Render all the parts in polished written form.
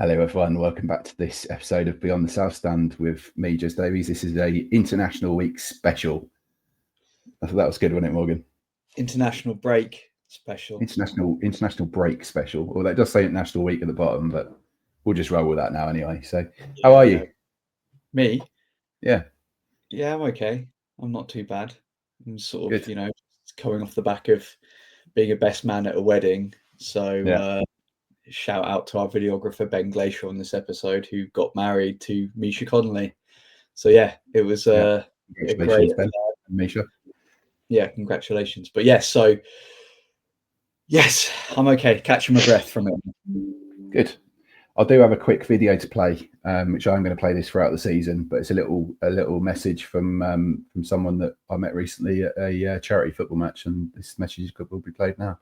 Hello everyone, welcome back to this episode of Beyond the South Stand with me, Jez Davies. This is a International Week special. I thought that was good, wasn't it, Morgan? International break special. International break special. Well, that does say International Week at the bottom, but we'll just roll with that now anyway. So, how are you? Me? Yeah. Yeah, I'm okay. I'm not too bad. I'm sort of, Good. coming off the back of being a best man at a wedding. So, shout out to our videographer Ben Glacier on this episode, who got married to Misha Connolly. So yeah, it was a great. Ben, Misha. Yeah, congratulations. But yes, yes, I'm okay. Catching my breath from it. Good. I do have a quick video to play, which I'm going to play this throughout the season. But it's a little message from someone that I met recently at a charity football match, and this message will be played now.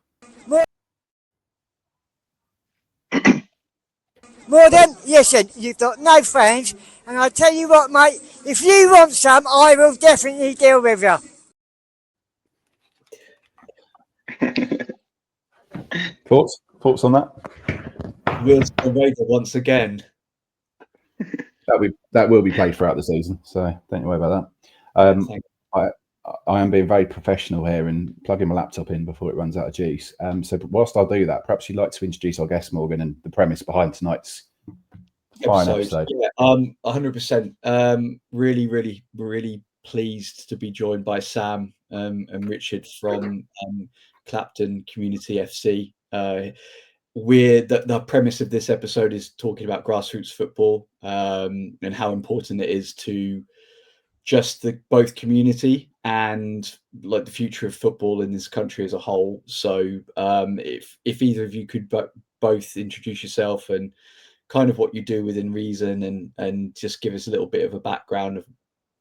Morgan, listen, you've got no friends, and I tell you what, mate, if you want some, I will definitely deal with you. Thoughts on that? We'll wait once again. That will be played throughout the season, so don't worry about that. I am being very professional here and plugging my laptop in before it runs out of juice. So whilst I do that, perhaps you'd like to introduce our guest, Morgan, and the premise behind tonight's episode. Yeah, 100%. Really pleased to be joined by Sam and Richard from Clapton Community FC. The premise of this episode is talking about grassroots football and how important it is to just both community and like the future of football in this country as a whole. So if either of you could both introduce yourself and kind of what you do within reason and just give us a little bit of a background of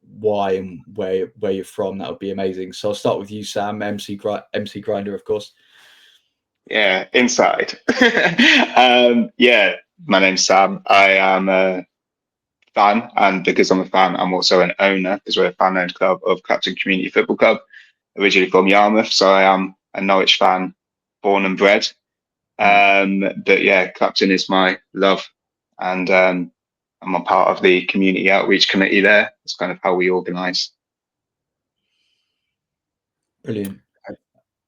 why and where you're from, that would be amazing. So I'll start with you, Sam, MC Grinder, of course. Yeah, inside. Yeah, my name's Sam. I am a fan, and because I'm a fan, I'm also an owner, because we're a fan-owned club of Clapton Community Football Club, originally from Yarmouth. So I am a Norwich fan, born and bred. But yeah, Clapton is my love, and I'm a part of the community outreach committee there. It's kind of how we organise. Brilliant.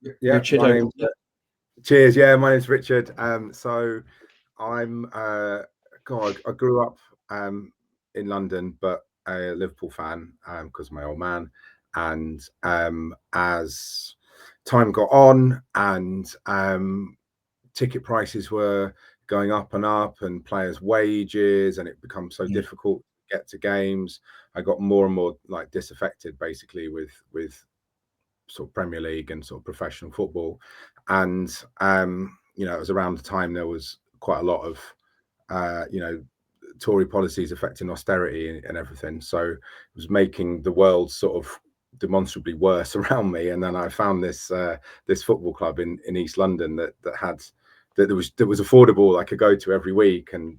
Yeah, Richard, cheers. Yeah, my name's Richard. So I'm I grew up in London, but a Liverpool fan because of my old man. And as time got on and ticket prices were going up and up, and players' wages, and it becomes so difficult to get to games, I got more and more like disaffected basically with sort of Premier League and sort of professional football. And it was around the time there was quite a lot of Tory policies affecting austerity and everything, so it was making the world sort of demonstrably worse around me. And then I found this football club in East London that was affordable. I could go to every week and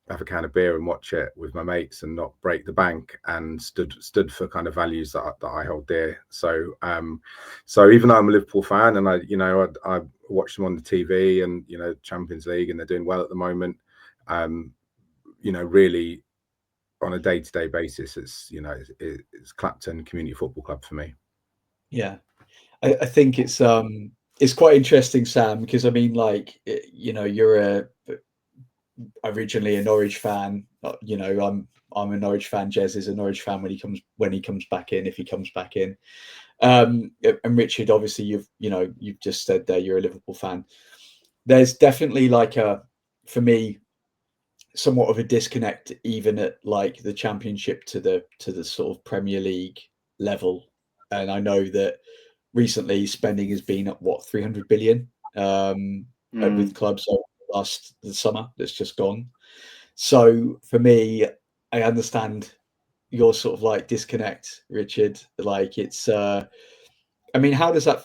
have a can of beer and watch it with my mates and not break the bank, and stood for kind of values that I hold dear. So even though I'm a Liverpool fan and I watch them on the TV and Champions League, and they're doing well at the moment, really on a day-to-day basis, it's Clapton Community Football Club for me. Yeah, I think it's quite interesting, Sam, because I mean, like, you're originally a Norwich fan. I'm a Norwich fan. Jez is a Norwich fan when he comes back in, if he comes back in. And Richard, obviously, you've just said there you're a Liverpool fan. There's definitely for me, somewhat of a disconnect even at like the Championship to the sort of Premier League level. And I know that recently spending has been at 300 billion with clubs over the summer that's just gone. So for me, I understand your sort of like disconnect, Richard. Like it's I mean, how does that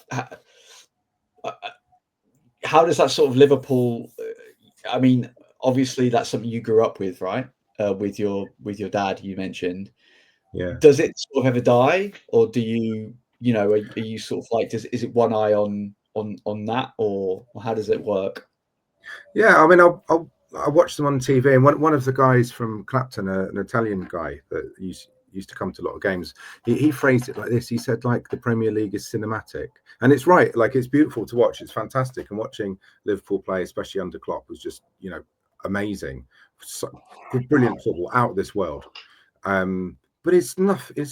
sort of Liverpool I mean, obviously that's something you grew up with, right? With your dad, you mentioned. Yeah. Does it sort of ever die, or do you are you sort of like, is it one eye on that, or how does it work? Yeah, I mean, I watched them on TV, and one of the guys from Clapton, an Italian guy that used to come to a lot of games, he phrased it like this. He said, like, the Premier League is cinematic, and it's right. Like, it's beautiful to watch. It's fantastic, and watching Liverpool play, especially under Klopp, was just, you know, amazing. So, brilliant football, out of this world. But it's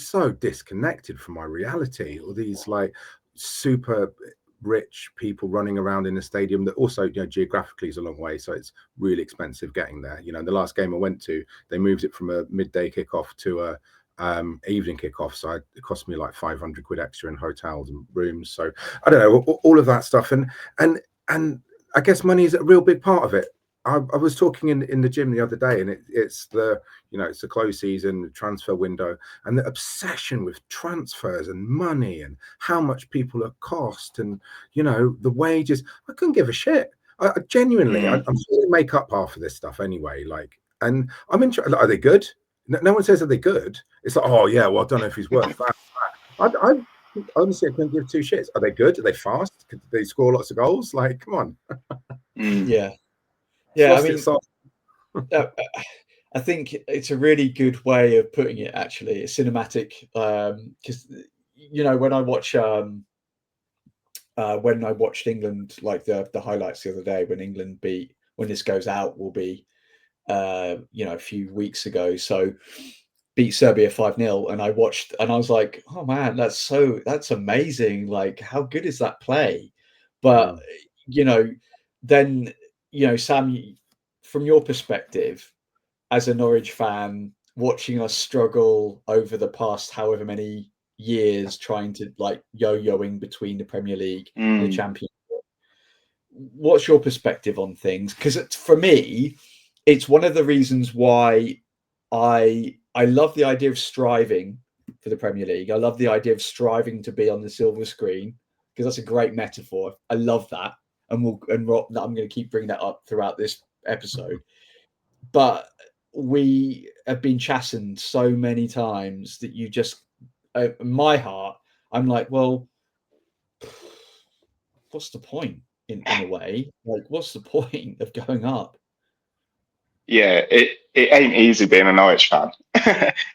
so disconnected from my reality. All these like super rich people running around in a stadium that also, you know, geographically is a long way, so it's really expensive getting there. You know, the last game I went to, they moved it from a midday kickoff to a evening kickoff, so it cost me like 500 quid extra in hotels and rooms. So I don't know, all of that stuff, and I guess money is a real big part of it. I was talking in the gym the other day, and it's the, you know, it's the close season, the transfer window, and the obsession with transfers and money and how much people are cost, and, you know, the wages. I couldn't give a shit. I genuinely, I'm sure they make up half of this stuff anyway. Like, and I'm interested. Are they good? No one says, are they good? It's like, oh yeah, well, I don't know if he's worth that. I honestly, I couldn't give two shits. Are they good? Are they fast? Could they score lots of goals? Like, come on. Yeah. I mean, I think it's a really good way of putting it. Actually, it's cinematic, because you know, when I watched England, like the highlights the other day, when England beat, when this goes out, will be you know, a few weeks ago, so beat Serbia 5-0, and I watched, and I was like, oh man, that's amazing. Like, how good is that play? But you know, then, you know, Sam, from your perspective as a Norwich fan, watching us struggle over the past however many years, trying to like yo-yoing between the Premier League and the Championship, what's your perspective on things? Because for me, it's one of the reasons why I love the idea of striving for the Premier League. I love the idea of striving to be on the silver screen, because that's a great metaphor. I love that, and I'm going to keep bringing that up throughout this episode. But we have been chastened so many times that you just, in my heart, I'm like, well, what's the point in a way? Like, what's the point of going up? Yeah, it ain't easy being a Norwich fan,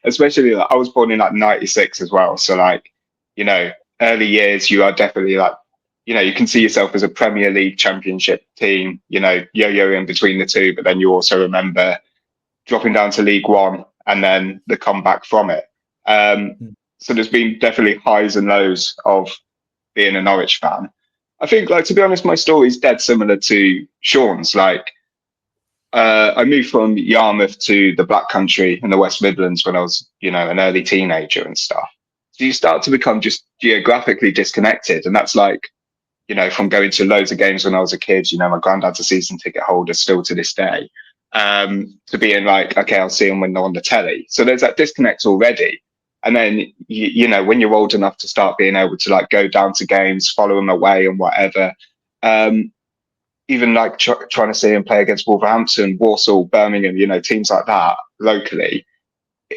especially like, I was born in like '96 as well. So like, you know, early years, you are definitely like, you know, you can see yourself as a Premier League Championship team, you know, yo-yoing between the two, but then you also remember dropping down to League One and then the comeback from it. So there's been definitely highs and lows of being a Norwich fan. I think, like, to be honest, my story is dead similar to Sean's. Like, I moved from Yarmouth to the Black Country in the West Midlands when I was, you know, an early teenager and stuff. So you start to become just geographically disconnected. And that's like, you know, from going to loads of games when I was a kid, you know, my granddad's a season ticket holder still to this day, to being like, okay, I'll see them when they're on the telly. So there's that disconnect already. And then, you know, when you're old enough to start being able to like go down to games, follow them away and whatever, even like trying to see him play against Wolverhampton, Walsall, Birmingham, you know, teams like that locally.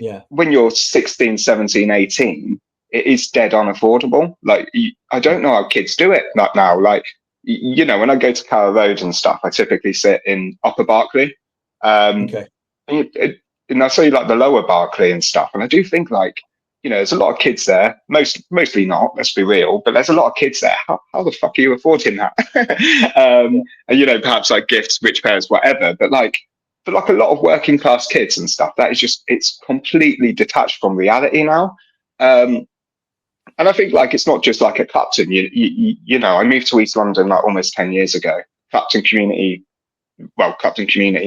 Yeah. When you're 16, 17, 18, it is dead unaffordable. Like, I don't know how kids do it like now. Like, you know, when I go to Carrow Road and stuff, I typically sit in Upper Barclay. Okay. And I see like the Lower Barclay and stuff. And I do think, like, you know, there's a lot of kids there, mostly not, let's be real, but there's a lot of kids there. How the fuck are you affording that? And, you know, perhaps like gifts, rich parents, whatever. But like, for like a lot of working class kids and stuff, that is just, it's completely detached from reality now. And I think like, it's not just like a Clapton, you know, I moved to East London like almost 10 years ago. Clapton Community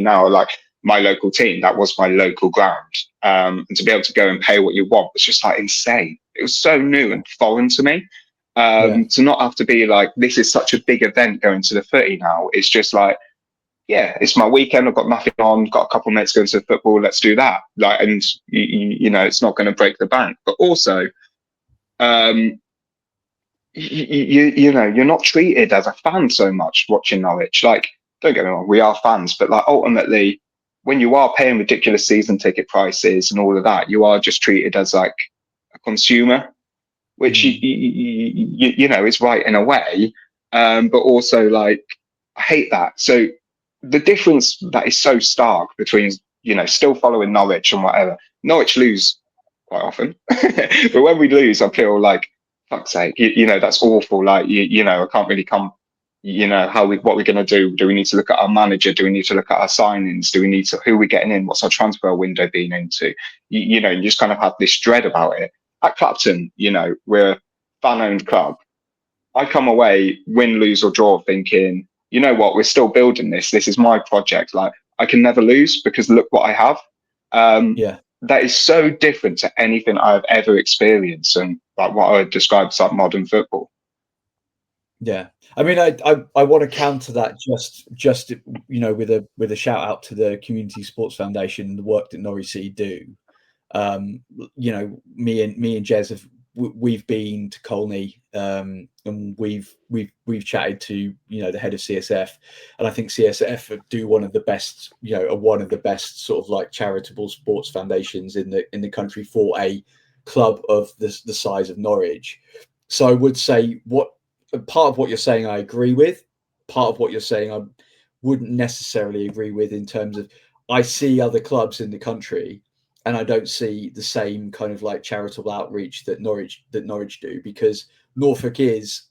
now, like, my local team, that was my local ground. And to be able to go and pay what you want was just like insane. It was so new and foreign to me. To not have to be like, this is such a big event going to the footy now. It's just like, yeah, it's my weekend. I've got nothing on, got a couple of mates going to the football. Let's do that. Like, and you know, it's not going to break the bank, but also, you know, you're not treated as a fan so much watching Norwich. Like, don't get me wrong, we are fans, but like ultimately, when you are paying ridiculous season ticket prices and all of that, you are just treated as like a consumer, which you know is right in a way, but also like I hate that. So the difference that is so stark between, you know, still following Norwich and whatever. Norwich lose quite often, but when we lose, I feel like, fuck's sake, you know, that's awful. Like, you know, I can't really come, you know, what we're going to do. Do we need to look at our manager? Do we need to look at our signings? Do we need to, who are we getting in? What's our transfer window being into? You know, you just kind of have this dread about it. At Clapton, you know, we're a fan-owned club. I come away, win, lose or draw, thinking, you know what, we're still building this. This is my project. Like, I can never lose because look what I have. That is so different to anything I've ever experienced, and like what I would describe as like modern football. Yeah, I mean, I want to counter that just you know, with a shout out to the Community Sports Foundation and the work that Norwich City do. You know, me and Jez we've been to Colney, and we've chatted to, you know, the head of CSF, and I think CSF do one of the best, you know, one of the best sort of like charitable sports foundations in the country for a club of the size of Norwich. So I would say part of what you're saying I agree with. Part of what you're saying I wouldn't necessarily agree with, in terms of, I see other clubs in the country and I don't see the same kind of like charitable outreach that Norwich do, because Norfolk is,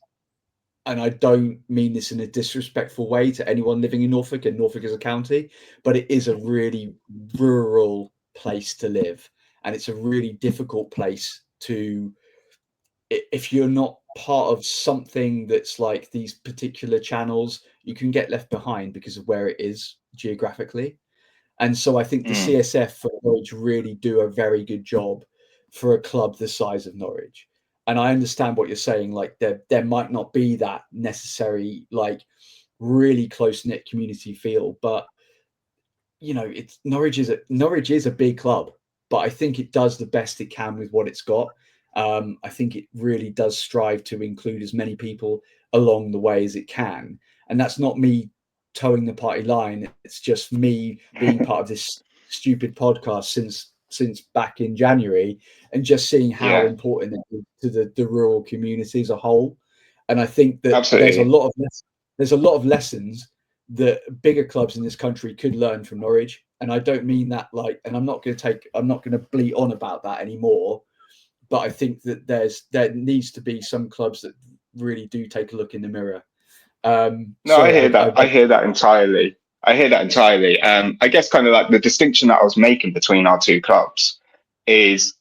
and I don't mean this in a disrespectful way to anyone living in Norfolk, and Norfolk is a county, but it is a really rural place to live, and it's a really difficult place to, if you're not part of something that's like these particular channels, you can get left behind because of where it is geographically. And so I think the CSF for Norwich really do a very good job for a club the size of Norwich. And I understand what you're saying, like there might not be that necessary, like really close-knit community feel, but you know, Norwich is a big club, but I think it does the best it can with what it's got. I think it really does strive to include as many people along the way as it can. And that's not me towing the party line. It's just me being part of this stupid podcast since back in January, and just seeing how important it is to the rural community as a whole. And I think that there's a lot of lessons that bigger clubs in this country could learn from Norwich. And I don't mean that like, and I'm not going to bleat on about that anymore. But I think that there needs to be some clubs that really do take a look in the mirror. I hear that entirely. I guess kind of like the distinction that I was making between our two clubs is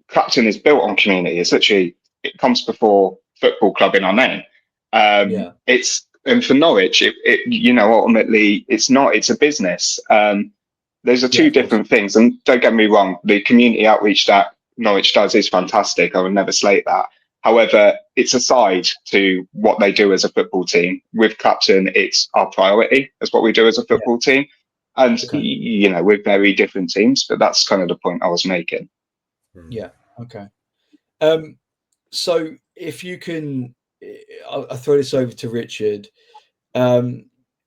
Clapton is built on community. It's literally, it comes before football club in our name. And for Norwich, it you know, ultimately it's not, it's a business. Those are two different things. And don't get me wrong, the community outreach that Norwich does is fantastic. I would never slate that. However, it's a side to what they do as a football team. With Clapton, it's our priority as what we do as a football team. And, you know, we're very different teams, but that's kind of the point I was making. Yeah. Okay. So if you can, I'll throw this over to Richard.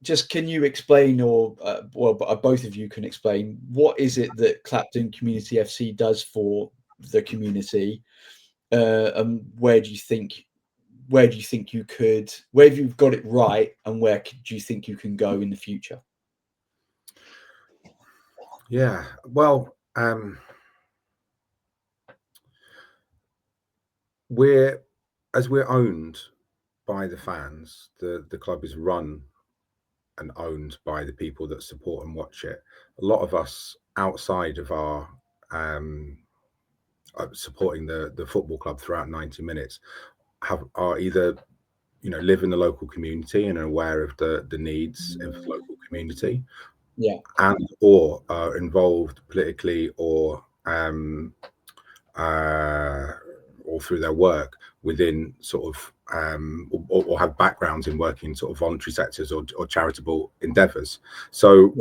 Just can you explain, or both of you can explain, what is it that Clapton Community FC does for the community, and where have you got it right, and where do you think you can go in the future? Yeah, well, we're owned by the fans. The club is run and owned by the people that support and watch it. A lot of us outside of our supporting the football club throughout 90 minutes are either, you know, live in the local community and are aware of the needs of the local community, and or are involved politically or through their work within sort of or have backgrounds in working in sort of voluntary sectors or charitable endeavors. So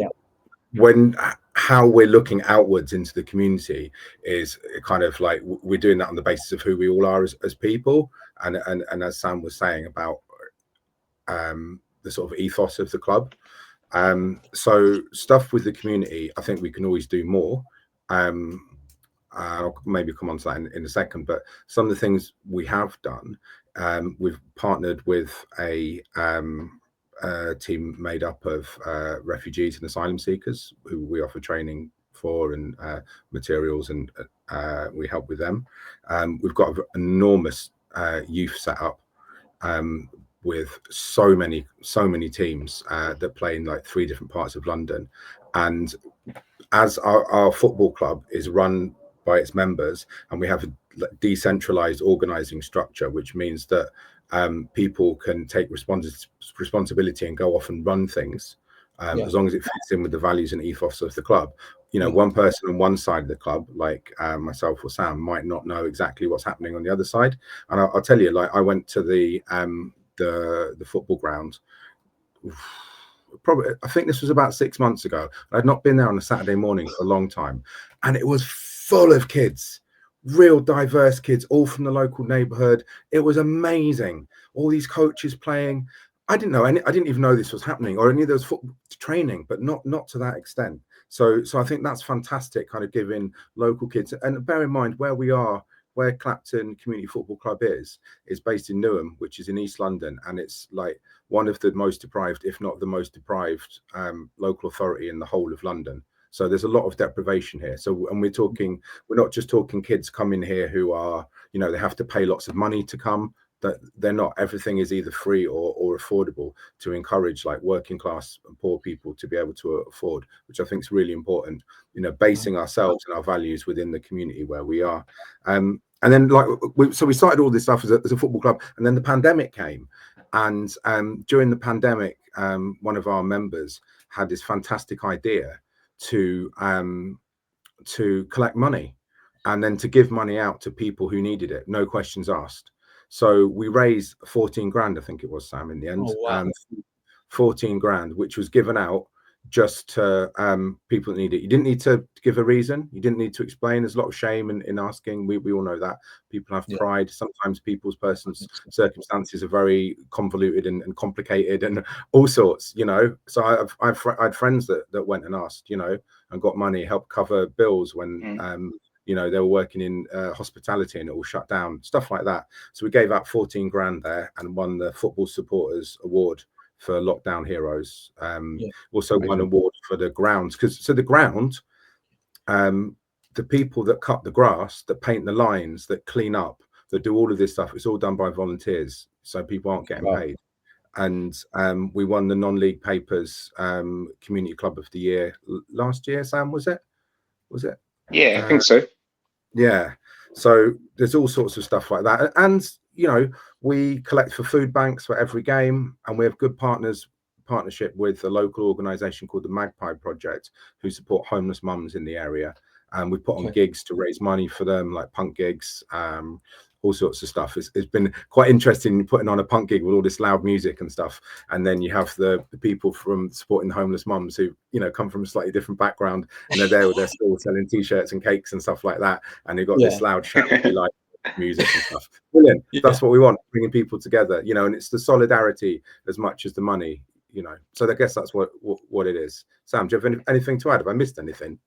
how we're looking outwards into the community is kind of like we're doing that on the basis of who we all are as people, and as Sam was saying about the sort of ethos of the club. So stuff with the community, I think we can always do more. I'll maybe come on to that in a second, but some of the things we have done, we've partnered with a team made up of refugees and asylum seekers who we offer training for and materials, and we help with them. We've got an enormous youth setup with so many teams that play in like 3 different parts of London. And as our football club is run by its members, and we have a decentralized organizing structure, which means that people can take responsibility and go off and run things, as long as it fits in with the values and ethos of the club. You know, one person on one side of the club, like myself or Sam, might not know exactly what's happening on the other side. And I'll tell you, like, I went to the football ground. Probably, I think this was about 6 months ago. I'd not been there on a Saturday morning for a long time, and it was full of kids, real diverse kids, all from the local neighborhood. It was amazing. All these coaches playing. I didn't know any. I didn't even know this was happening, or any of those football training, but not to that extent. So I think that's fantastic, kind of giving local kids. And bear in mind where we are, where Clapton Community Football Club is based in Newham, which is in East London, and it's like one of the most deprived, if not the most deprived, local authority in the whole of London. So there's a lot of deprivation here. So, and we're not just talking kids coming here who are, you know, they have to pay lots of money to come. That they're not. Everything is either free or affordable, to encourage like working class and poor people to be able to afford, which I think is really important. You know, basing ourselves and our values within the community where we are. And then like we started all this stuff as a football club, and then the pandemic came, and during the pandemic, one of our members had this fantastic idea to collect money, and then to give money out to people who needed it, no questions asked. So we raised 14 grand, I think it was, Sam, in the end. 14 grand, which was given out just to people that need it. You didn't need to give a reason. You didn't need to explain. There's a lot of shame in asking. We all know that. People have pride. Sometimes people's personal circumstances are very convoluted and complicated and all sorts, you know. So I had friends that went and asked, you know, and got money, helped cover bills when you know, they were working in hospitality and it all shut down, stuff like that. So we gave out 14 grand there and won the Football Supporters Award for Lockdown Heroes. Also won an award for the grounds, because the ground, the people that cut the grass, that paint the lines, that clean up, that do all of this stuff, it's all done by volunteers. So people aren't getting paid. And we won the non-league papers Community Club of the Year last year. Sam, was it? Yeah, I think so. Yeah, so there's all sorts of stuff like that, and you know, we collect for food banks for every game, and we have good partnership with a local organisation called the Magpie Project, who support homeless mums in the area, and we put on gigs to raise money for them, like punk gigs, all sorts of stuff. It's been quite interesting putting on a punk gig with all this loud music and stuff, and then you have the people from supporting the homeless mums who, you know, come from a slightly different background, and they're there with their stall selling t-shirts and cakes and stuff like that, and they've got this loud shouty like music and stuff. Brilliant. That's what we want, bringing people together, you know, and it's the solidarity as much as the money, you know. So I guess that's what it is. Sam, do you have anything to add? Have I missed anything?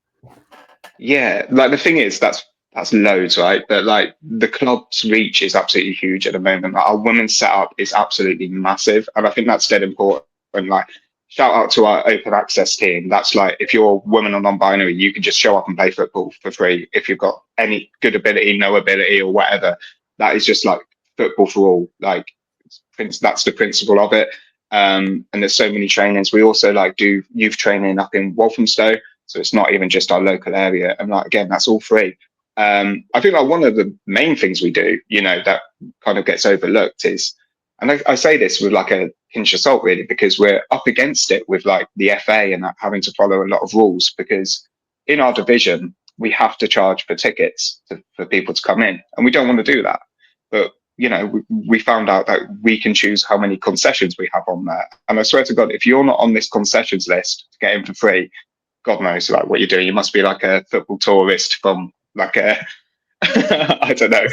Yeah, like the thing is, that's loads, right? But like the club's reach is absolutely huge at the moment. Like, our women's setup is absolutely massive, and I think that's dead important. Like, shout out to our open access team. That's like, if you're a woman or non-binary, you can just show up and play football for free if you've got any good ability, no ability, or whatever. That is just like football for all. Like, that's the principle of it. And there's so many trainings. We also like do youth training up in Walthamstow, so it's not even just our local area. And like, again, that's all free. I think like one of the main things we do, you know, that kind of gets overlooked is, and I say this with like a pinch of salt really, because we're up against it with like the FA and having to follow a lot of rules, because in our division, we have to charge for tickets for people to come in, and we don't want to do that. But, you know, we found out that we can choose how many concessions we have on there. And I swear to God, if you're not on this concessions list to get in for free, God knows like what you're doing. You must be like a football tourist from like a, I don't know,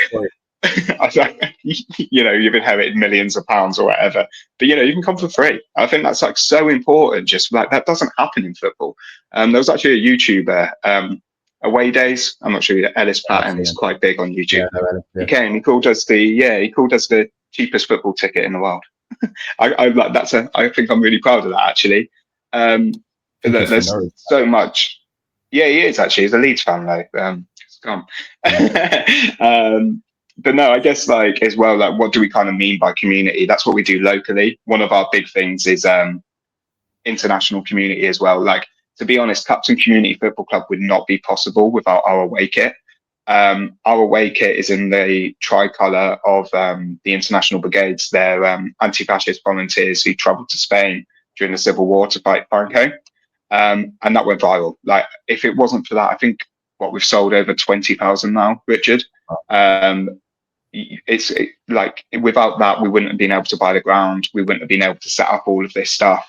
you know, you've inherited millions of pounds or whatever, but you know, you can come for free. I think that's like so important. Just like that doesn't happen in football. There was actually a YouTuber, Away Days. I'm not sure. Ellis Patton is quite big on YouTube. He came. He called us the cheapest football ticket in the world. I like I think I'm really proud of that, actually. There's so much. Yeah, he is actually. He's a Leeds fan though. It's gone. But no, I guess like as well, like what do we kind of mean by community? That's what we do locally. One of our big things is international community as well. Like, to be honest, Clapton Community Football Club would not be possible without our away kit. Our away kit is in the tricolour of the International Brigades. They're anti-fascist volunteers who travelled to Spain during the Civil War to fight Franco. And that went viral. Like, if it wasn't for that, I think we've sold over 20,000 now, Richard. Like, without that, we wouldn't have been able to buy the ground. We wouldn't have been able to set up all of this stuff.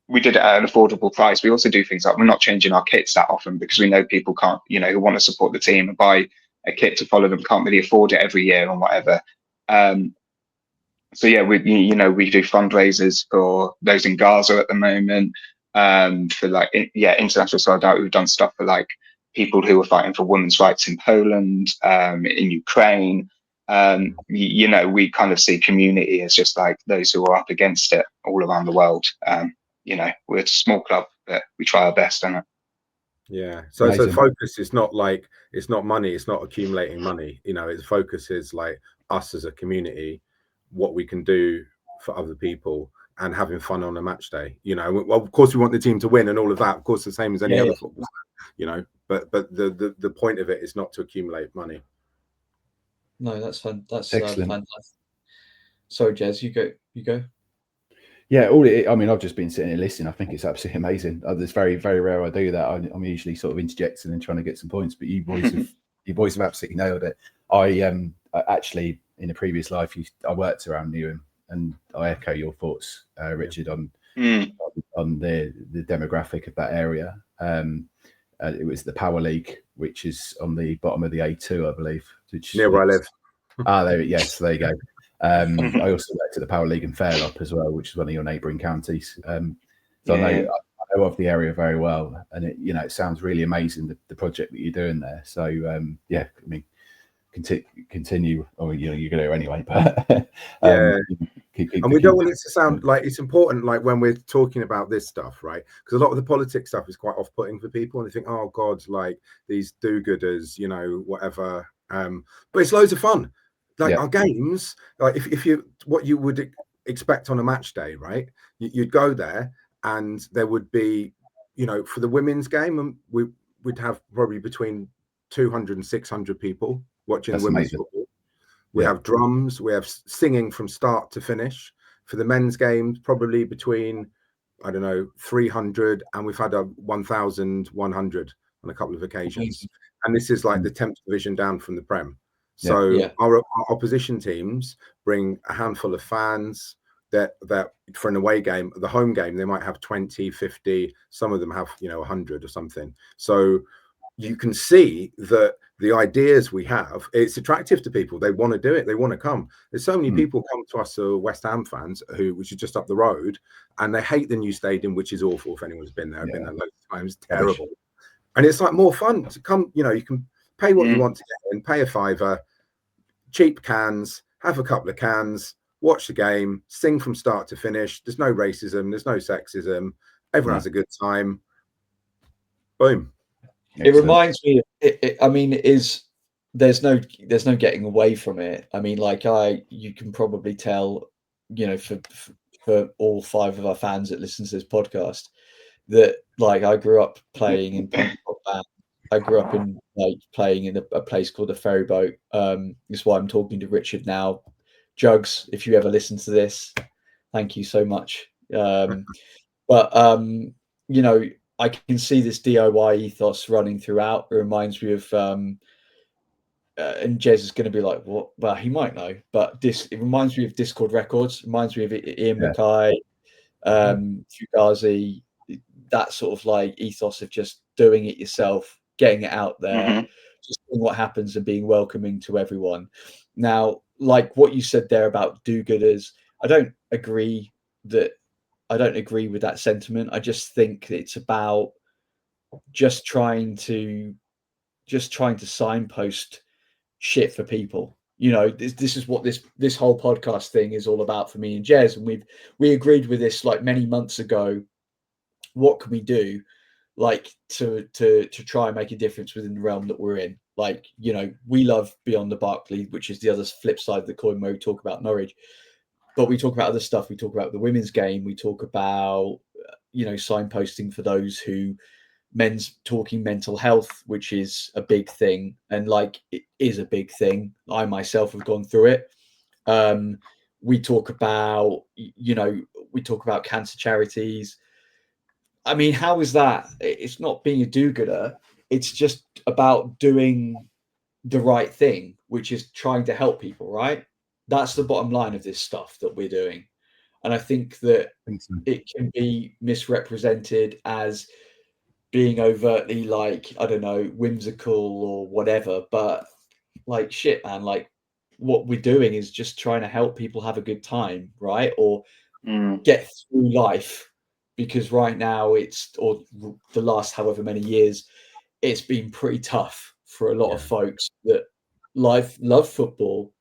We did it at an affordable price. We also do things like we're not changing our kits that often because we know people can't, who want to support the team and buy a kit to follow them, can't really afford it every year or whatever. So yeah, we do fundraisers for those in Gaza at the moment. For like, international solidarity. We've done stuff for like people who are fighting for women's rights in Poland, in Ukraine. We kind of see community as just like those who are up against it all around the world. We're a small club, but we try our best, isn't it? Yeah. So the focus is not like, it's not money, it's not accumulating money. Its focus is like us as a community, what we can do for other people, and having fun on a match day. Well, of course we want the team to win and all of that, of course, the same as any other football, but the point of it is not to accumulate money. No, that's fun. That's excellent. Fantastic. Sorry, Jez, you go. Yeah, I've just been sitting here listening. I think it's absolutely amazing. It's very, very rare I do that. I'm usually sort of interjecting and trying to get some points, but you boys have absolutely nailed it. I actually, in a previous life, I worked around Newham, and I echo your thoughts, Richard, on the demographic of that area. It was the Power League, which is on the bottom of the A2, I believe. Near where I live. There you go. I also worked at the Power League in Fairlop as well, which is one of your neighbouring counties. So I know of the area very well, and it sounds really amazing, the project that you're doing there. So continue. Oh, you're going to anyway, but and we don't want it to sound like, it's important, like when we're talking about this stuff, right? Because a lot of the politics stuff is quite off-putting for people, and they think, oh God, like these do-gooders, whatever. But it's loads of fun. Like our games, like if you, what you would expect on a match day, right? You'd go there, and there would be, for the women's game, we'd have probably between 200 and 600 people watching the women's football. We have drums, we have singing from start to finish. For the men's games, probably between, 300, and we've had a 1,100 on a couple of occasions. And this is like the 10th division down from the Prem. So our opposition teams bring a handful of fans that for an away game. The home game, they might have 20, 50, some of them have 100 or something. So you can see that the ideas we have, it's attractive to people. They want to do it, they want to come. There's so many people come to us who are West Ham fans, which is just up the road, and they hate the new stadium, which is awful. If anyone's been there, I've been there loads of times, terrible. And it's like more fun to come, you can pay what you want to get in, pay a £5, cheap cans, have a couple of cans, watch the game, sing from start to finish. There's no racism, there's no sexism. Everyone has a good time. Boom. It reminds me. There's no getting away from it. I mean, like you can probably tell, for all 5 of our fans that listen to this podcast, that like I grew up playing in punk rock band. I grew up in playing in a place called the Ferryboat. That's why I'm talking to Richard now. Jugs, if you ever listen to this, thank you so much. I can see this DIY ethos running throughout. It reminds me of, and Jez is going to be like, what? Well, he might know, but it reminds me of Discord Records. It reminds me of Ian Mackay, Fugazi, that sort of like ethos of just doing it yourself, getting it out there, just seeing what happens and being welcoming to everyone. Now, like what you said there about do-gooders, I don't agree with that sentiment. I just think it's about just trying to signpost shit for people. You know, this is what this whole podcast thing is all about for me and Jez, and we agreed with this like many months ago. What can we do, like to try and make a difference within the realm that we're in? Like, you know, we love Beyond the Barclay, which is the other flip side of the coin where we talk about Norwich, but we talk about other stuff. We talk about the women's game. We talk about, you know, signposting for those who talking mental health, which is a big thing. And like, it is a big thing. I myself have gone through it. We talk about, you know, we talk about cancer charities. I mean, how is that? It's not being a do-gooder. It's just about doing the right thing, which is trying to help people, right? That's the bottom line of this stuff that we're doing. And I think that it can be misrepresented as being overtly, like, I don't know, whimsical or whatever. But like, shit, man, like what we're doing is just trying to help people have a good time, right? Or get through life. Because right now or the last however many years, it's been pretty tough for a lot of folks that love football,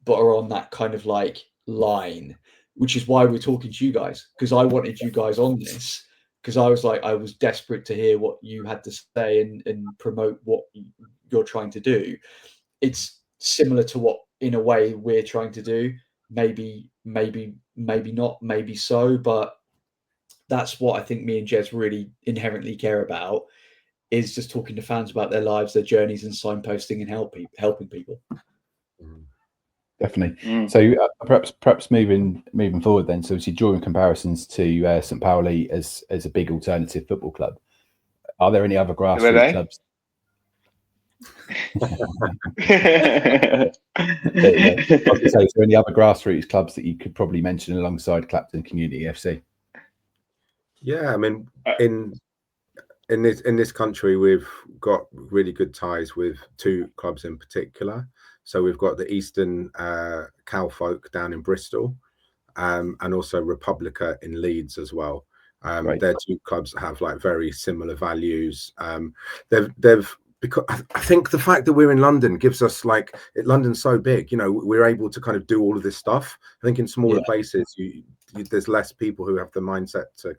but are on that kind of like line, which is why we're talking to you guys, because I wanted you guys on this, because I was desperate to hear what you had to say and promote what you're trying to do. It's similar to what, in a way, we're trying to do. Maybe not, maybe so, but that's what I think me and Jez really inherently care about, is just talking to fans about their lives, their journeys, and signposting and helping people. Definitely. So perhaps moving forward then. So obviously drawing comparisons to St. Pauli as a big alternative football club. Are there any other grassroots clubs? I was going to say, is there any other grassroots clubs that you could probably mention alongside Clapton Community FC? Yeah, I mean, in this country, we've got really good ties with two clubs in particular. So we've got the Eastern Cowfolk down in Bristol, and also Republica in Leeds as well. They're two clubs that have like very similar values. Because I think the fact that we're in London gives us, like, London's so big, you know, we're able to kind of do all of this stuff. I think in smaller places, there's less people who have the mindset to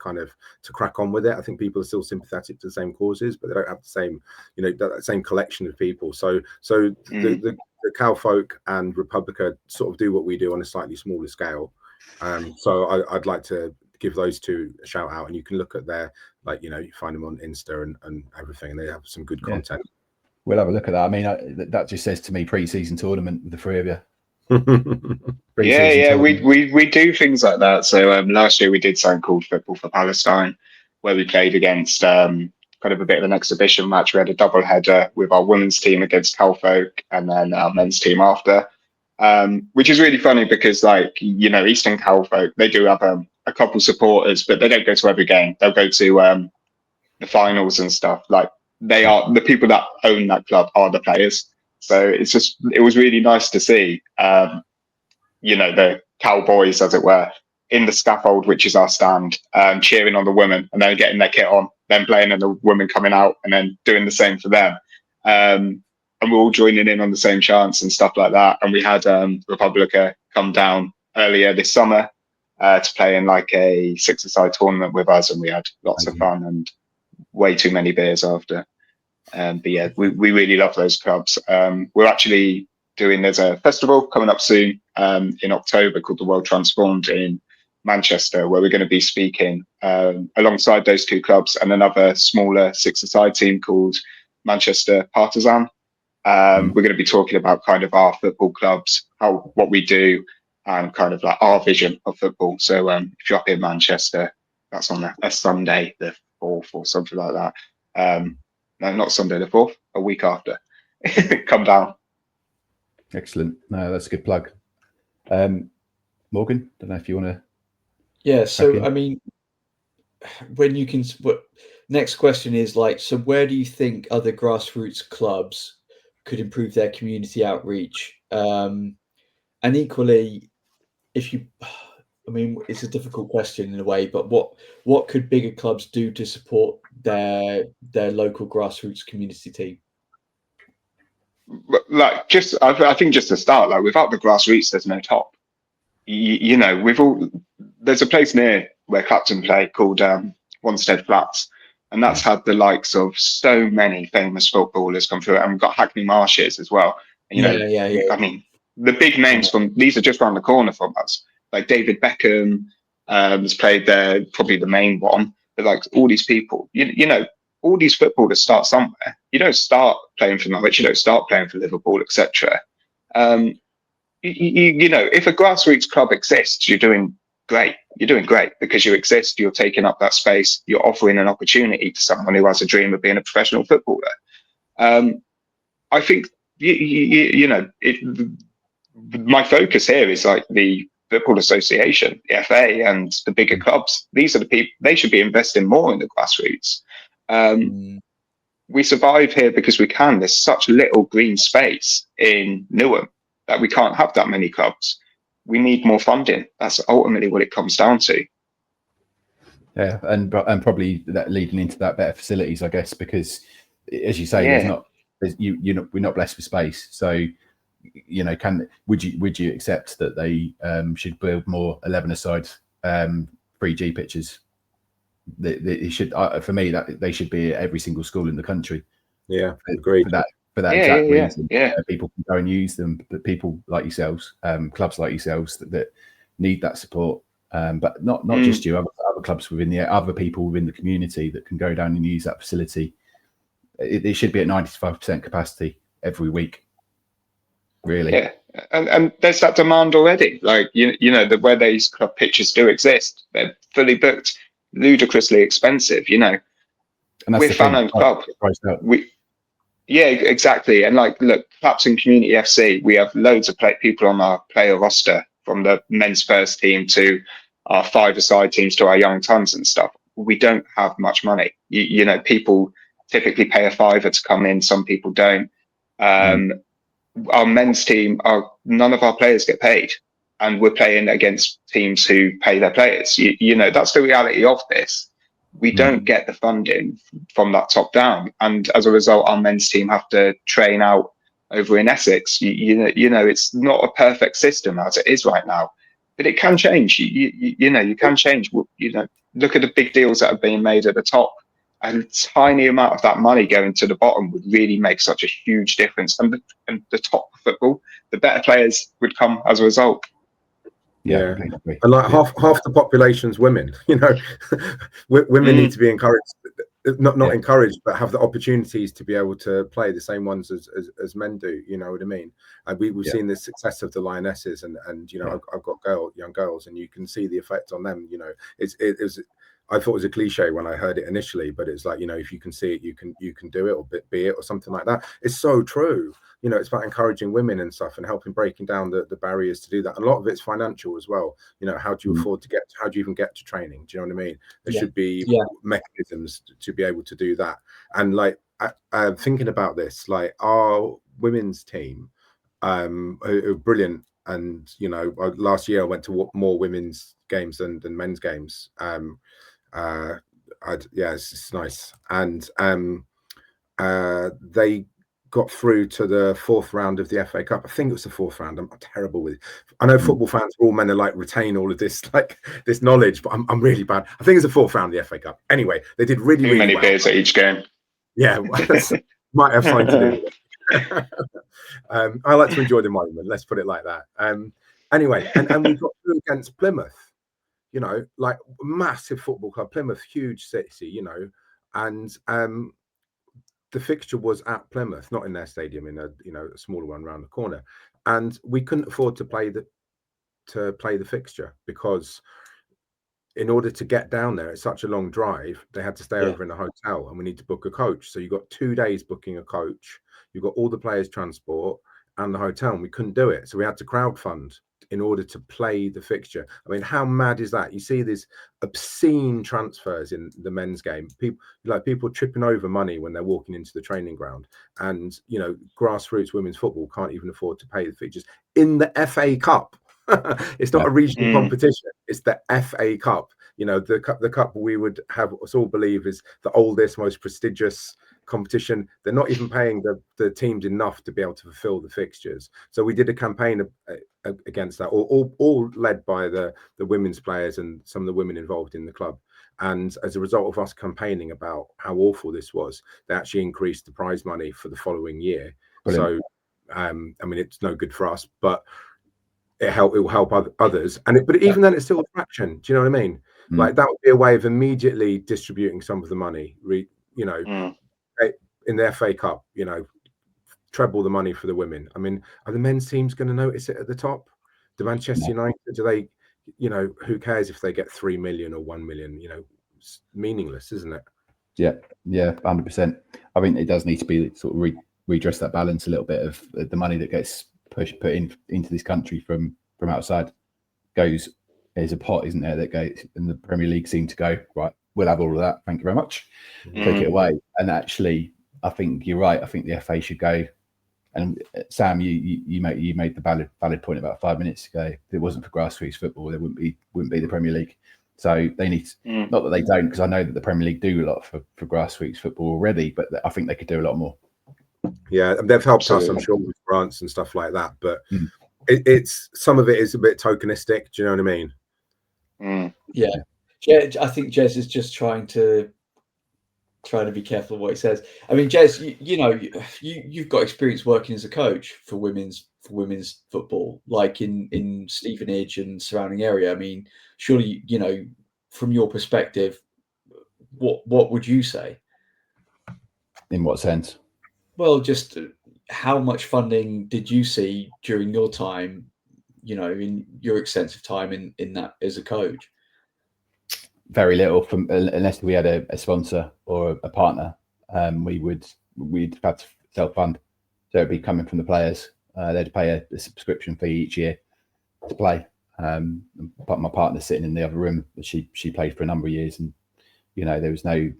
crack on with it. I think people are still sympathetic to the same causes, but they don't have the same, you know, that same collection of people. So the Cowfolk and Republica sort of do what we do on a slightly smaller scale. So I'd like to give those two a shout out, and you can look at their, like, you know, you find them on Insta and everything, and they have some good content. We'll have a look at that. I mean, that just says to me pre-season tournament with the three of you. We do things like that. So last year we did something called Football for Palestine, where we played against kind of a bit of an exhibition match. We had a double header with our women's team against Cowfolk and then our men's team after, which is really funny because, like, you know, Eastern Cowfolk, they do have a couple supporters, but they don't go to every game. They'll go to the finals and stuff. Like, they are the people that own that club are the players. So it was really nice to see, you know, the Cowboys, as it were, in the scaffold, which is our stand, cheering on the women and then getting their kit on, then playing, and the women coming out and then doing the same for them. And we're all joining in on the same chants and stuff like that. And we had Republica come down earlier this summer to play in like a six-a-side tournament with us, and we had lots of fun and way too many beers after. But yeah, we really love those clubs. We're actually there's a festival coming up soon in October called the World Transformed in Manchester, where we're going to be speaking alongside those two clubs and another smaller six-a-side team called Manchester Partisan. We're going to be talking about kind of our football clubs, what we do, and kind of like our vision of football. So if you're up in Manchester, that's on a Sunday the 4th or something like that. No, not Sunday the 4th, a week after. Come down. Excellent. No, that's a good plug. Morgan, don't know if you want to. Yeah, so I mean, next question is, like, so where do you think other grassroots clubs could improve their community outreach? And equally, I mean, it's a difficult question in a way, but what could bigger clubs do to support their local grassroots community team? like I think just to start, like without the grassroots, there's no top. You know, there's a place near where Clapton play called Wanstead Flats, and that's had the likes of so many famous footballers come through it, and we've got Hackney Marshes as well. And, you know, I mean, the big names from these are just around the corner from us. Like David Beckham has played there, probably the main one. But like all these people, you know, all these footballers start somewhere. You don't start playing for Norwich, you don't start playing for Liverpool, etc. You know, if a grassroots club exists, you're doing great. You're doing great because you exist. You're taking up that space. You're offering an opportunity to someone who has a dream of being a professional footballer. I think you know, my focus here is like the Football Association, the FA, and the bigger clubs. These are the people. They should be investing more in the grassroots. We survive here because we can. There's such little green space in Newham that we can't have that many clubs. We need more funding. That's ultimately what it comes down to. Yeah, and probably that leading into that, better facilities, I guess, because as you say, we're not blessed with space. So, you know, would you accept that they should build more 11-a-side 3G pitches? They should, for me, that they should be at every single school in the country. Yeah, agreed. For that exact reason, people can go and use them. But people like yourselves, clubs like yourselves that need that support, but not just you, other clubs within other people within the community that can go down and use that facility. It should be at 95% capacity every week. Really, yeah, and there's that demand already. Like you know, where these club pitches do exist, they're fully booked, ludicrously expensive. You know, and we're fan-owned club. Yeah, exactly. And like, look, Clapton Community FC, we have loads of people on our player roster, from the men's first team to our 5-a-side teams to our young tons and stuff. We don't have much money. You know, people typically pay a £5 to come in. Some people don't. Our men's team, none of our players get paid, and we're playing against teams who pay their players. You know, that's the reality of this. We don't get the funding from that top down, and as a result, our men's team have to train out over in Essex. You know, it's not a perfect system as it is right now, but it can change. You know, you can change. You know, look at the big deals that are being made at the top. A tiny amount of that money going to the bottom would really make such a huge difference. And the top of football, the better players would come as a result. Yeah, and like half the population's women. You know, women need to be encouraged, not encouraged, but have the opportunities to be able to play the same ones as men do. You know what I mean? And we've seen the success of the Lionesses, and you know, I've got young girls, and you can see the effect on them. You know, I thought it was a cliche when I heard it initially, but it's like, you know, if you can see it, you can do it, or be it, or something like that. It's so true. You know, it's about encouraging women and stuff, and helping breaking down the barriers to do that. And a lot of it's financial as well. You know, how do you afford to how do you even get to training? Do you know what I mean? There should be mechanisms to be able to do that. And like, I'm thinking about this, like our women's team, are brilliant. And, you know, last year I went to more women's games than men's games. It's nice. And they got through to the 4th round of the FA Cup. I think it was the 4th round. I'm terrible with it. I know football fans are all meant to like retain all of this, like this knowledge, but I'm really bad. I think it's the 4th round of the FA Cup. Anyway, they did really many well. Beers at each game. Yeah, might have something to do with it. I like to enjoy the moment. Let's put it like that. Anyway, and we got through against Plymouth. You know, like massive football club, Plymouth, huge city, you know, and the fixture was at Plymouth, not in their stadium, in a smaller one around the corner, and we couldn't afford to play the fixture because in order to get down there, it's such a long drive. They had to stay over in a hotel, and we need to book a coach. So you got 2 days booking a coach. You got all the players' transport and the hotel, and we couldn't do it. So we had to crowdfund in order to play the fixture. I mean, how mad is that? You see these obscene transfers in the men's game. People tripping over money when they're walking into the training ground, and you know, grassroots women's football can't even afford to pay the fixtures in the FA Cup. It's not a regional competition; it's the FA Cup. You know, the cup we would have us all believe is the oldest, most prestigious competition. They're not even paying the teams enough to be able to fulfill the fixtures. So we did a campaign against that, all led by the women's players and some of the women involved in the club. And as a result of us campaigning about how awful this was, they actually increased the prize money for the following year. Brilliant. So, I mean, it's no good for us, but it will help others. But even then, it's still a fraction. Do you know what I mean? Like that would be a way of immediately distributing some of the money. In the FA Cup, treble the money for the women. I mean, are the men's teams going to notice it at the top? Do Manchester United, do they, who cares if they get 3 million or 1 million? It's meaningless, isn't it? Yeah, 100%. I think it does need to be sort of redress that balance a little bit of the money that gets put into this country from outside. There's a pot, isn't there, that goes, and the Premier League seem to go, right, we'll have all of that, thank you very much, take it away. And actually, I think you're right. I think the FA should go. And Sam, you made the valid point about 5 minutes ago. If it wasn't for grassroots football, there wouldn't be the Premier League. So they need not that they don't, because I know that the Premier League do a lot for grassroots football already, but I think they could do a lot more. Yeah, and they've helped us, I'm sure, with grants and stuff like that. But it's some of it is a bit tokenistic. Do you know what I mean? Yeah, I think Jez is just trying to be careful of what he says. I mean, Jez, you've got experience working as a coach for women's football, like in Stevenage and surrounding area. I mean, surely, from your perspective, what would you say? In what sense? Well, just how much funding did you see during your time, in your extensive time in that as a coach? Very little, unless we had a sponsor or a partner. We'd have to self-fund, so it'd be coming from the players. They'd pay a subscription fee each year to play. But my partner's sitting in the other room. She played for a number of years, and there was no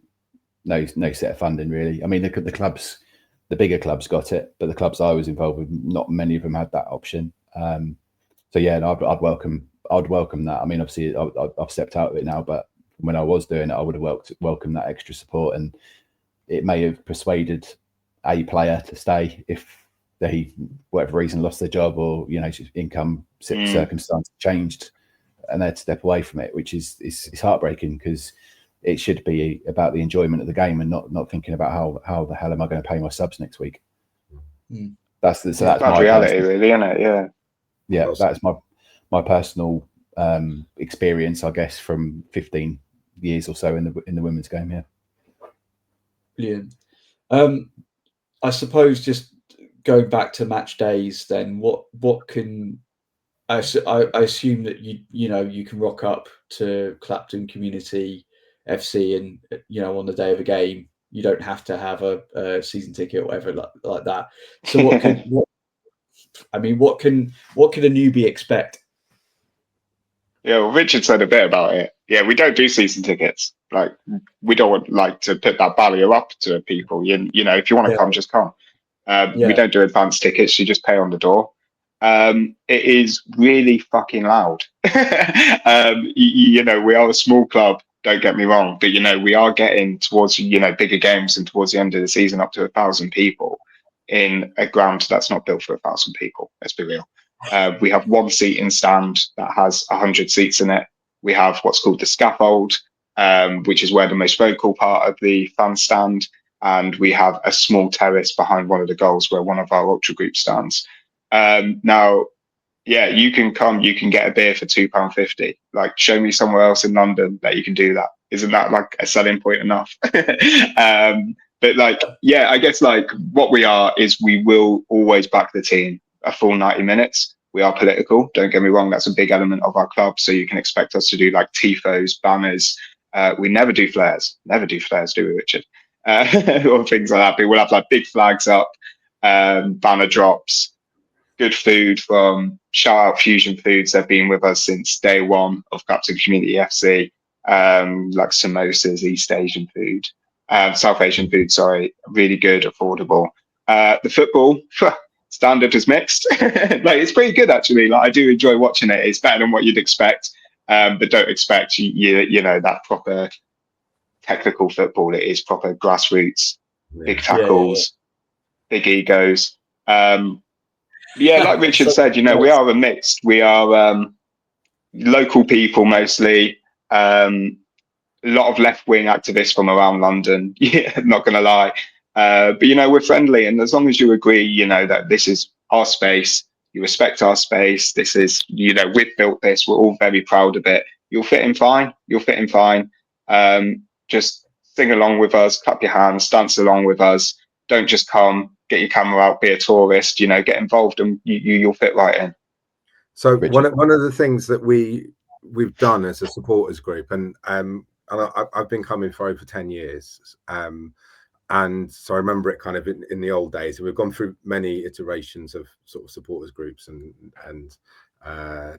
set of funding really. I mean, the clubs, the bigger clubs got it, but the clubs I was involved with, not many of them had that option. So yeah, I'd welcome that. I mean, obviously I've stepped out of it now, but when I was doing it, I would have welcomed that extra support, and it may have persuaded a player to stay if they, whatever reason, lost their job, or income circumstance changed and they had to step away from it, which is heartbreaking, because it should be about the enjoyment of the game and not thinking about how the hell am I going to pay my subs next week. That's my reality, really, isn't it? Yeah, that's my personal experience, I guess, from 15 years or so in the women's game. Yeah, brilliant. I suppose just going back to match days, then what can I assume that you can rock up to Clapton Community FC and on the day of a game, you don't have to have a season ticket or whatever like that. So what can a newbie expect? Yeah, well, Richard said a bit about it. Yeah, we don't do season tickets. Like, we don't want to put that barrier up to people. If you want to come, just come. We don't do advance tickets. You just pay on the door. It is really fucking loud. We are a small club. Don't get me wrong, but we are getting towards bigger games, and towards the end of the season, up to 1,000 people in a ground that's not built for 1,000 people. Let's be real. We have one seating stand that has 100 seats in it. We have what's called the scaffold, which is where the most vocal part of the fans stand. And we have a small terrace behind one of the goals where one of our ultra group stands. Now, yeah, you can come, you can get a beer for £2.50. Like, show me somewhere else in London that you can do that. Isn't that like a selling point enough? But I guess what we are is we will always back the team a full 90 minutes. We are political. Don't get me wrong. That's a big element of our club. So you can expect us to do tifos, banners. We never do flares. Never do flares, do we, Richard? Or things like that. But we'll have big flags up, banner drops, good food from shout out Fusion Foods. They've been with us since day one of Clapton Community FC. Samosas, East Asian food, South Asian food, sorry, really good, affordable. The football standard is mixed. It's pretty good actually. I do enjoy watching it. It's better than what you'd expect, but don't expect that proper technical football. It is proper grassroots, big tackles, big egos. Like Richard said, we are a mixed. We are local people mostly. A lot of left-wing activists from around London. Yeah, not going to lie. But we're friendly, and as long as you agree, that this is our space, you respect our space. This is, we've built this. We're all very proud of it. You'll fit in fine. Just sing along with us, clap your hands, dance along with us. Don't just come, get your camera out, be a tourist. Get involved, and you'll fit right in. So one of the things that we've done as a supporters group, and I've been coming for over 10 years. And so I remember it kind of in the old days, and we've gone through many iterations of sort of supporters groups and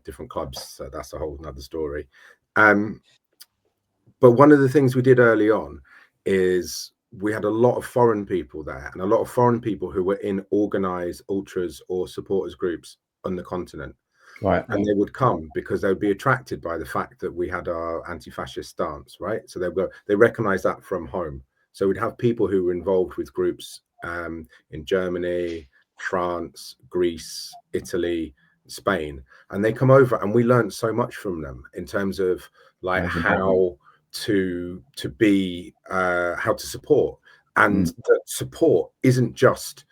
different clubs. So that's a whole nother story. But one of the things we did early on is we had a lot of foreign people there, and a lot of foreign people who were in organized ultras or supporters groups on the continent. Right. And they would come because they would be attracted by the fact that we had our anti-fascist stance, right? So they recognize that from home. So we'd have people who were involved with groups in Germany, France, Greece, Italy, Spain, and they come over, and we learned so much from them in terms of like how to be how to support. And that support isn't just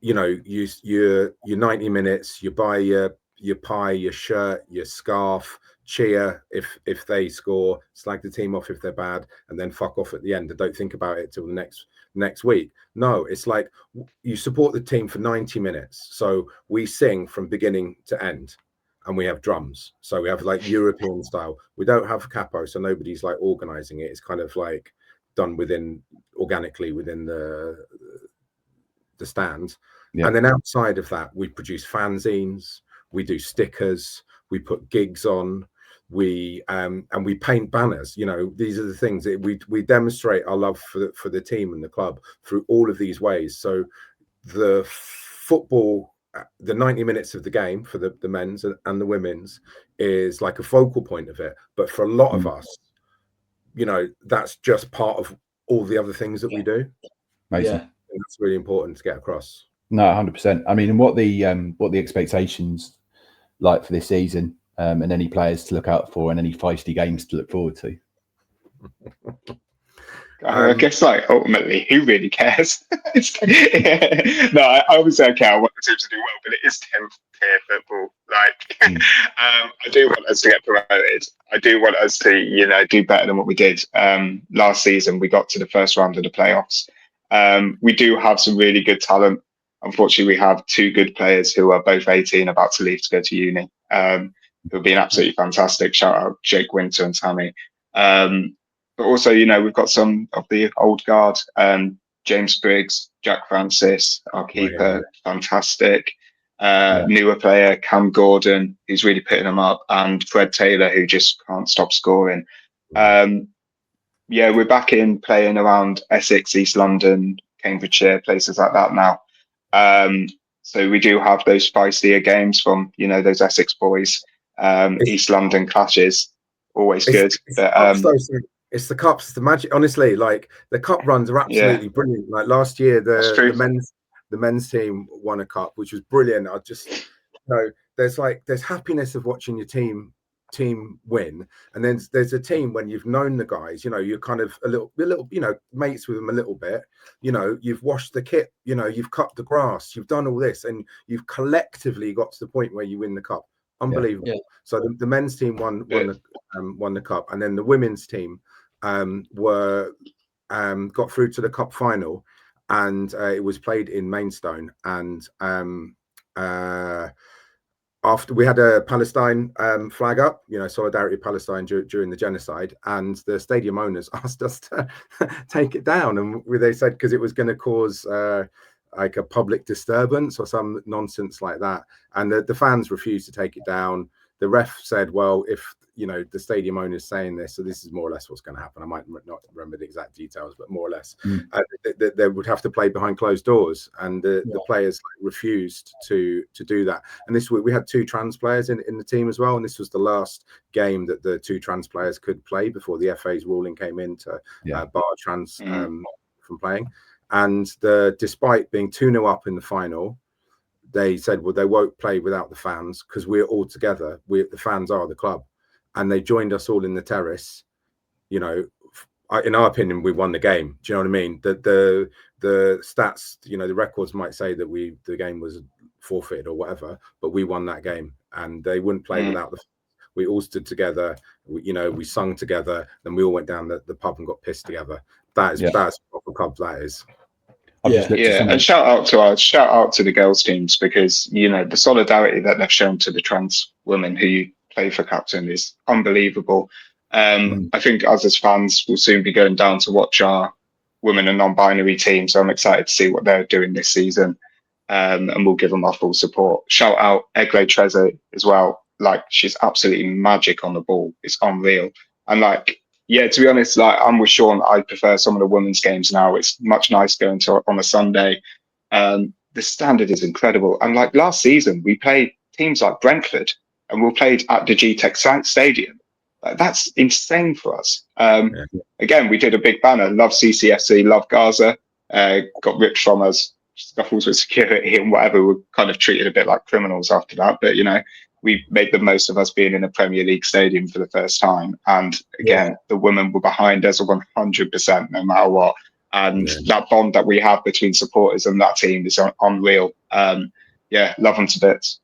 your 90 minutes, you buy your pie, your shirt, your scarf, cheer if they score, slag the team off if they're bad, and then fuck off at the end and don't think about it till the next week. No, it's like you support the team for 90 minutes. So we sing from beginning to end, and we have drums. So we have like European style. We don't have capo, so nobody's like organizing it. It's kind of like done organically within the stand. Yeah. And then outside of that, we produce fanzines, we do stickers, we put gigs on, we paint banners. These are the things that we demonstrate our love for the team and the club through all of these ways. So the football, the 90 minutes of the game for the men's and the women's is like a focal point of it. But for a lot of us, that's just part of all the other things that we do. Amazing. And that's really important to get across. No, 100%. I mean, and what the expectations like for this season, and any players to look out for, and any feisty games to look forward to? I guess ultimately, who really cares? No, I obviously don't care. I want the team to do well, but it is 10th tier football. I do want us to get promoted. I do want us to, do better than what we did last season. We got to the first round of the playoffs. We do have some really good talent. Unfortunately, we have two good players who are both 18, about to leave to go to uni. Who have been absolutely fantastic. Shout out Jake Winter and Tammy. But also, we've got some of the old guard. James Briggs, Jack Francis, our keeper, fantastic. Newer player, Cam Gordon, who's really putting them up, and Fred Taylor, who just can't stop scoring. We're back in playing around Essex, East London, Cambridgeshire, places like that now. So we do have those feistier games from, those Essex boys. East London clashes, always good. It's the cups, the magic. Honestly, like the cup runs are absolutely brilliant. Like last year, the men's team won a cup, which was brilliant. I just there's happiness of watching your team win, and then there's a team when you've known the guys. You're kind of a little mates with them a little bit. You've washed the kit. You've cut the grass. You've done all this, and you've collectively got to the point where you win the cup. Unbelievable. Yeah. So the men's team won the cup, and then the women's team got through to the cup final, and it was played in Maidstone. And after we had a Palestine flag up, solidarity of Palestine during the genocide, and the stadium owners asked us to take it down, and they said because it was going to cause like a public disturbance or some nonsense like that, and the fans refused to take it down. The ref said, well, if the stadium owner is saying this, so this is more or less what's going to happen. I might not remember the exact details, but more or less they would have to play behind closed doors, and the players refused to do that. And this we had two trans players in the team as well, and this was the last game that the two trans players could play before the FA's ruling came in to bar trans from playing. And despite being 2-0 up in the final, they said, well, they won't play without the fans because we're all together. The fans are the club. And they joined us all in the terrace. You know, in our opinion, we won the game. Do you know what I mean? The stats, you know, the records might say that the game was forfeited or whatever, but we won that game, and they wouldn't play without the. We all stood together. We sung together. Then we all went down the pub and got pissed together. That's proper club. That is. And shout out to the girls teams, because the solidarity that they've shown to the trans women who play for Clapton is unbelievable. I think us as fans will soon be going down to watch our women and non-binary team, so I'm excited to see what they're doing this season, and we'll give them our full support. Shout out Egle Treze as well. Like, she's absolutely magic on the ball. It's unreal. And to be honest, I'm with Sean. I prefer some of the women's games now. It's much nice going to on a Sunday. The standard is incredible. And last season, we played teams like Brentford, and we played at the G-Tech Stadium. That's insane for us. Again, we did a big banner. Love CCFC, love Gaza. Got ripped from us, scuffles with security and whatever. We were kind of treated a bit like criminals after that. But, we made the most of us being in a Premier League stadium for the first time. And again, the women were behind us 100%, no matter what. And that bond that we have between supporters and that team is unreal. Love them to bits.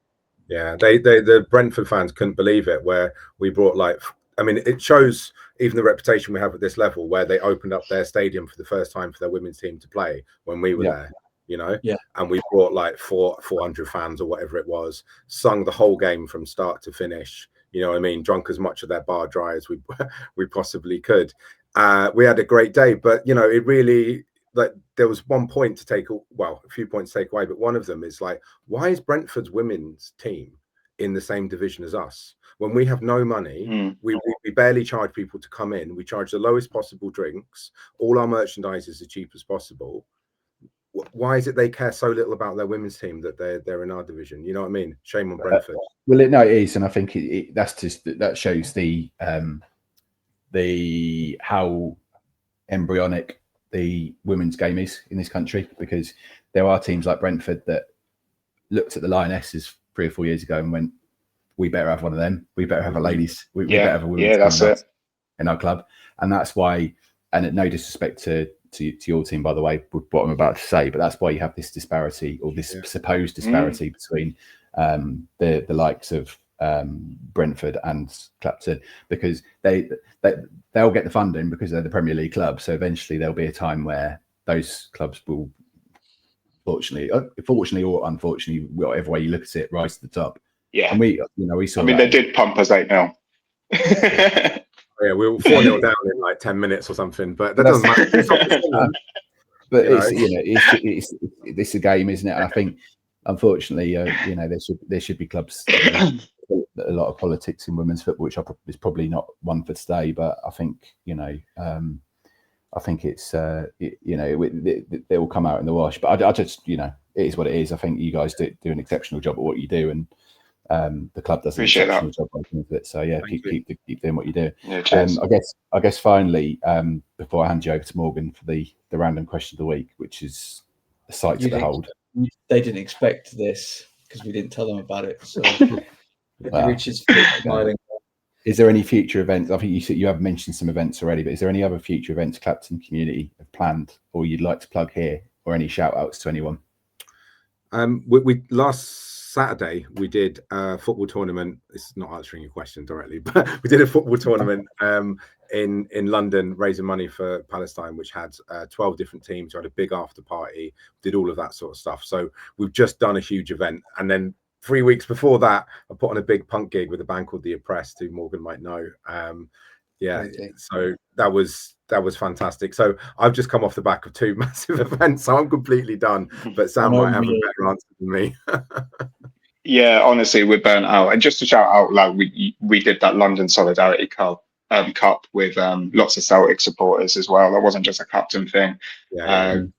Yeah, the Brentford fans couldn't believe it, where we brought it shows even the reputation we have at this level, where they opened up their stadium for the first time for their women's team to play when we were there. And we brought 400 fans or whatever it was, sung the whole game from start to finish, you know what I mean, drunk as much of their bar dry as we possibly could. We had a great day, but it really, there was one point to take, a few points to take away, but one of them is why is Brentford's women's team in the same division as us when we have no money? We barely charge people to come in. We charge the lowest possible drinks. All our merchandise is as cheap as possible. Why is it they care so little about their women's team that they're in our division? You know what I mean? Shame on Brentford. Well, it is, and I think that shows the how embryonic the women's game is in this country, because there are teams like Brentford that looked at the Lionesses 3 or 4 years ago and went, we better have one of them. We better have a ladies. We better have a women's team in our club. And that's why, and no disrespect to your team, by the way, with what I'm about to say, but that's why you have this disparity, or this supposed disparity between the likes of Brentford and Clapton, because they'll get the funding because they're the Premier League club. So eventually there'll be a time where those clubs will, fortunately or unfortunately, whatever way you look at it, rise to the top. Yeah, and we saw. I mean, they did pump us 8-0. Yeah, we were 4-0 down in 10 minutes or something, but that doesn't matter. But it's a game, isn't it? And I think, unfortunately, there should be clubs. A lot of politics in women's football, which is probably not one for today. But I think it's they will come out in the wash. But I just it is what it is. I think you guys do an exceptional job at what you do, and the club does an exceptional job with it. So keep doing what you do. Yeah, I guess finally, before I hand you over to Morgan for the random question of the week, which is a sight to behold. They didn't expect this because we didn't tell them about it. So Richard's smiling. Is there any future events? I think you have mentioned some events already, but is there any other future events Clapton Community have planned or you'd like to plug here, or any shout outs to anyone? We last Saturday we did a football tournament. It's not answering your question directly, but we did a football tournament in London, raising money for Palestine, which had 12 different teams. We had a big after party, did all of that sort of stuff. So we've just done a huge event, and then 3 weeks before that, I put on a big punk gig with a band called The Oppressed, who Morgan might know. So that was fantastic. So I've just come off the back of 2 massive events, so I'm completely done. But Sam might have a better answer than me. Yeah, honestly, we're burnt out. And just to shout out, we did that London Solidarity Cup with lots of Celtic supporters as well. That wasn't just a Clapton thing.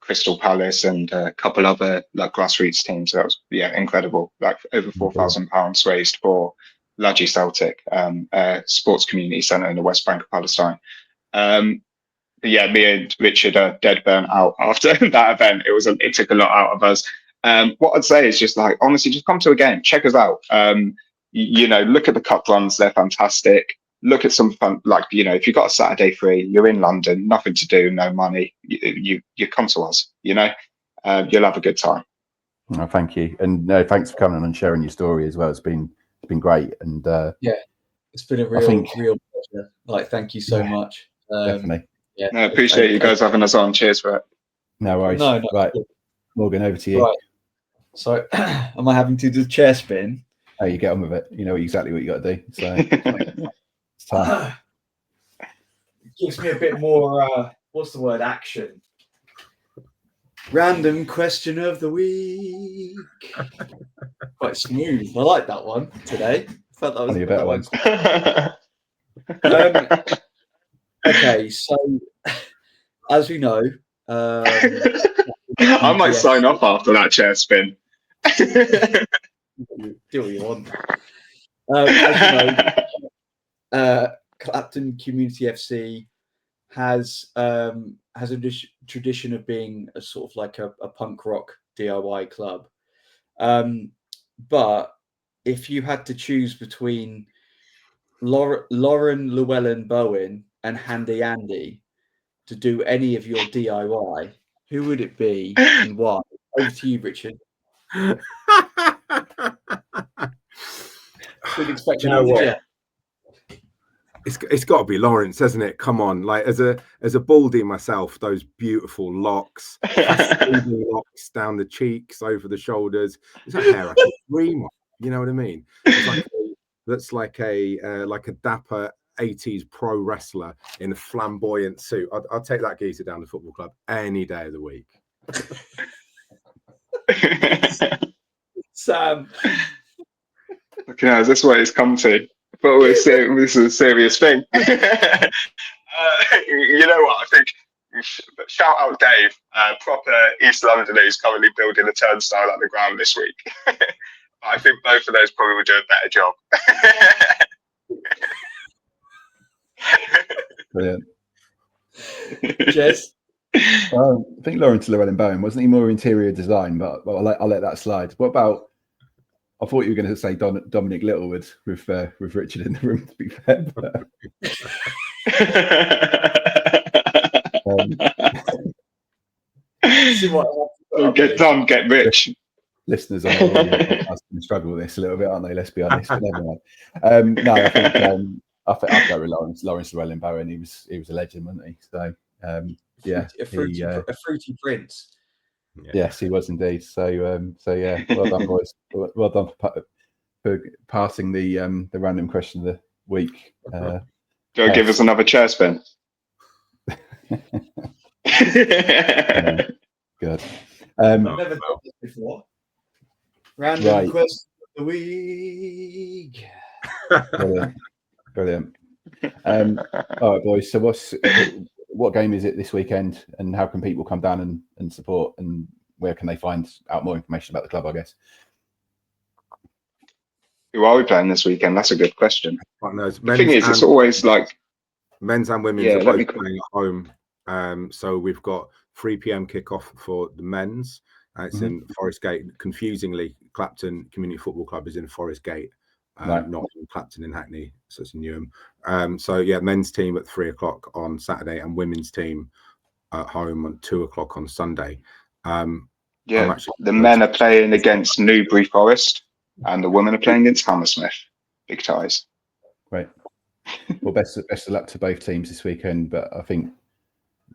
Crystal Palace and a couple other grassroots teams. So that was incredible. Over £4,000 raised for Laji Celtic, sports community centre in the West Bank of Palestine. yeah, me and Richard are dead burnt out after that event. It took a lot out of us. What I'd say is just like, honestly, just come to a game, check us out. Look at the cup runs, they're fantastic. Look at some fun, like, if you've got a Saturday free, you're in London, nothing to do, no money, you come to us, you'll have a good time. Oh, thank you. And no, thanks for coming on and sharing your story as well. It's been great. And yeah, it's been a real pleasure. Like, thank you so much. Definitely. Yeah. No, I appreciate you guys having us on. Cheers for it. No worries. No, right. Morgan, over to you. Right. So am I having to do the chair spin? Oh, you get on with it. You know exactly what you got to do. So it's time. It gives me a bit more, what's the word, action. Random question of the week. Quite smooth. I like that one today. I felt that was one of your better ones. Okay, so as we know, I might sign off after that chair spin. Do what you want. As you know, Clapton Community FC has a tradition of being a sort of like a punk rock DIY club. But if you had to choose between Lauren Llewellyn Bowen and Handy Andy to do any of your DIY, who would it be and why? Over to you, Richard. Didn't expect you know what? It's got to be Lawrence, hasn't it? Come on, like as a baldy myself, those beautiful locks, locks down the cheeks, over the shoulders. Is that hair I could dream of? You know what I mean? That's like a dapper 80s pro wrestler in a flamboyant suit. I'll take that geezer down to the football club any day of the week. Sam. Okay, is this what it's come to? But this is a serious thing. You know what? I think shout out Dave, proper East Londoner who's currently building a turnstile at the ground this week. I think both of those probably would do a better job. Brilliant. Jez? I think Lawrence Llewellyn Bowen, wasn't he more interior design? But I'll let that slide. What about? I thought you were going to say Dominic Littlewood with Richard in the room. To be fair, get done, get rich. Listeners on the podcast can struggle with this a little bit, aren't they? Let's be honest. But never mind. No, I think I'd go with Lawrence Llewellyn Bowen. He was a legend, wasn't he? So yeah, a fruity prince. Yeah. Yes, he was indeed. So yeah, well done, boys. Well done for passing the random question of the week. Do you give us another chair spin? Good. I've never done this before. Random question of the week. Brilliant. All right, boys. So what game is it this weekend, and how can people come down and support, and where can they find out more information about the club, I guess? Who are we playing this weekend? That's a good question. The thing is, it's always like men's and women's are both playing at home. So we've got 3 p.m. kickoff for the men's. It's in Forest Gate. Confusingly, Clapton Community Football Club is in Forest Gate. Not in Clapton in Hackney, so it's in Newham. So yeah, men's team at 3 o'clock on Saturday and women's team at home at 2 o'clock on Sunday. The men are playing against Newbury Forest and the women are playing against Hammersmith. Big ties. Great. Well, best of luck to both teams this weekend, but I think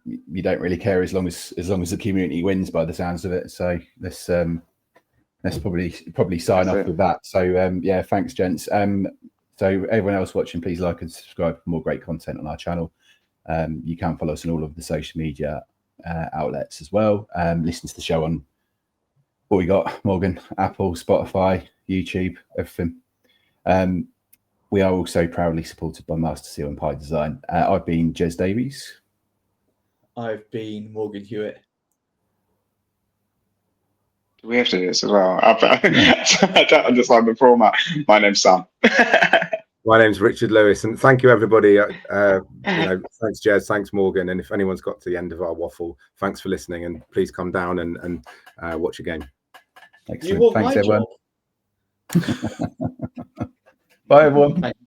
you don't really care as long as the community wins by the sounds of it. So let's probably sign off with that. So yeah, thanks, gents. So everyone else watching, please like and subscribe for more great content on our channel. You can follow us on all of the social media outlets as well. Listen to the show on what we got, Morgan, Apple, Spotify, YouTube, everything. We are also proudly supported by Master Seal and Pie Design. I've been Jez Davies. I've been Morgan Hewitt. Do we have to do this as well? I don't understand the format. My name's Sam. My name's Richard Lewis, and thank you, everybody. Thanks, Jez. Thanks, Morgan. And if anyone's got to the end of our waffle, thanks for listening, and please come down and watch a game. Excellent. Thanks, everyone. Bye, everyone.